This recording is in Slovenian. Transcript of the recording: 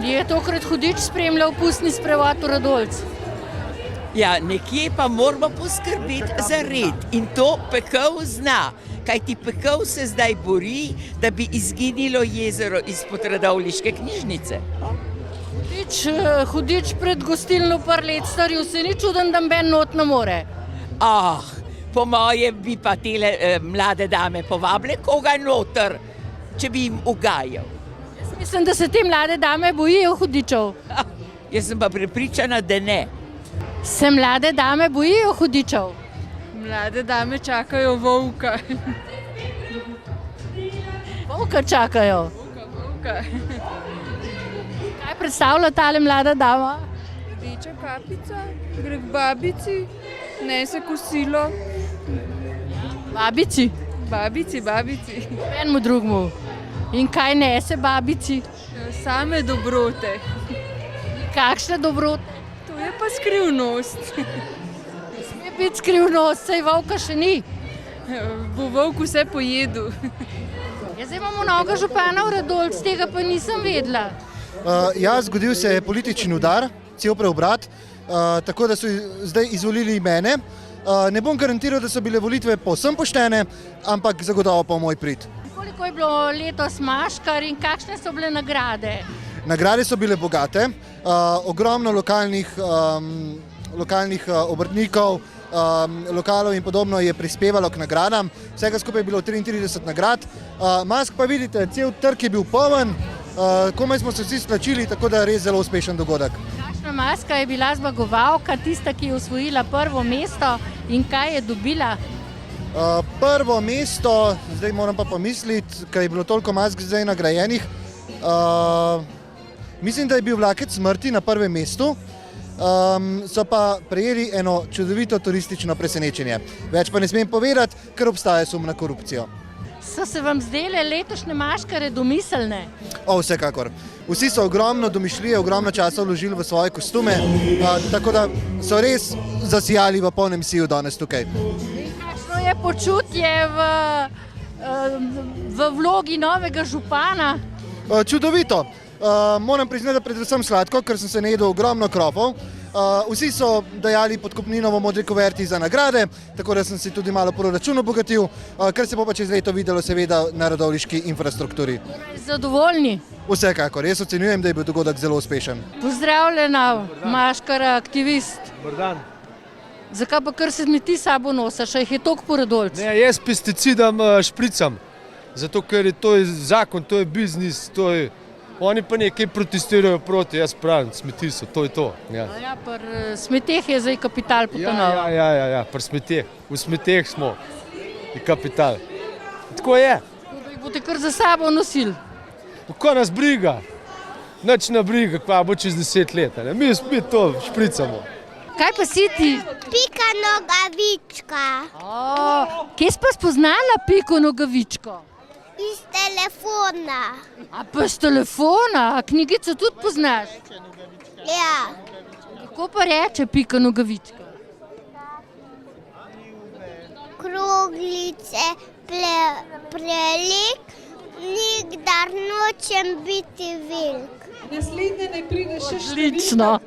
Je tokrat hudič spremljal pustni sprevod v Radolc? Ja, nekje pa moramo poskrbeti za red in to pekel zna, kajti pekel se zdaj bori, da bi izginilo jezero izpod radovljiške knjižnice. Hudič pred gostilno par let staril, se ni čuden, da ben not ne more. Po moje bi pa tele mlade dame povabile koga noter, če bi jim ugajal. Jaz mislim, da se te mlade dame bojijo hudičev. Jaz sem pa prepričana, da ne. Se mlade dame bojijo hudičev? Mlade dame čakajo volka. Volka čakajo? Volka. Kaj predstavlja tale mlada dama? Rdeča kapica, gre k babici, nese kosilo. Babici? Babici. Enemu drugemu. In kaj nese babici? Same dobrote. Kakšne dobrote? To je pa skrivnost. Sme biti skrivnost, saj volka še ni. Bo volk vse pojedel. Zdaj imamo novega župana v Radolc, tega pa nisem vedela. Zgodil se je politični udar, cel preobrat, tako da so zdaj izvolili mene. Ne bom garantiral, da so bile volitve povsem poštene, ampak zagotovo pa moj prid. Koliko je bilo letos maškar in kakšne so bile nagrade? Nagrade so bile bogate, ogromno lokalnih obrtnikov, lokalov in podobno je prispevalo k nagradam. Vsega skupaj je bilo 33 nagrad. Mask pa vidite, cel trg je bil poln, komaj smo se vsi stlačili, tako da je res zelo uspešen dogodek. Kakšna maska je bila zmagovalka, tista, ki je osvojila prvo mesto in kaj je dobila? Prvo mesto, zdaj moram pa pomisliti, ker je bilo toliko mask zdaj nagrajenih. Mislim, da je bil Vlakec smrti na prvem mestu. So pa prejeli eno čudovito turistično presenečenje. Več pa ne smem povedati, ker obstaja sum na korupcijo. So se vam zdele letošnje maškare domiselne? Vsekakor. Vsi so ogromno domišljije, ogromno časa vložili v svoje kostume, tako da so res zasijali v polnem siju danes tukaj. In kakšno je počutje v vlogi novega župana? Čudovito. Moram priznati, da predvsem sladko, ker sem se najedel ogromno krofov. Vsi so dajali podkupnino v modri kuverti za nagrade, tako da sem si tudi malo proračun obogatil, kar se bo pa čez leto videlo seveda na radovljiški infrastrukturi. Zadovoljni? Vsekakor, jaz ocenjujem, da je bil dogodek zelo uspešen. Pozdravljena, maškara, aktivist. Dobar dan. Zakaj pa kar se smeti sabo nosaš, a jih je toliko po Radolcu? Ne, jaz pesticidam špricam, zato ker je to zakon, to je biznis, to je... Oni pa nekaj protestirajo proti, jaz pravim, smeti so, to je to. Ja, pri smeteh je zdaj kapital potonal. Ja, pri smeteh. V smeteh smo, je kapital. Tako je. Da jih boste kar za sabo nosili. Ko nas briga, nič ne briga, kva bo čez 10 let. Mi spet to špricamo. Kaj pa si ti? Pika Nogavička. Kje si pa spoznala Piko Nogavičko? Iz telefona. A pa iz telefona? A knjigico tudi poznaš? Ja. Kako pa reče Pika Nogavička? Kroglice prelik, nikdar nočem biti velik. Naslednje naj pride še Odlično.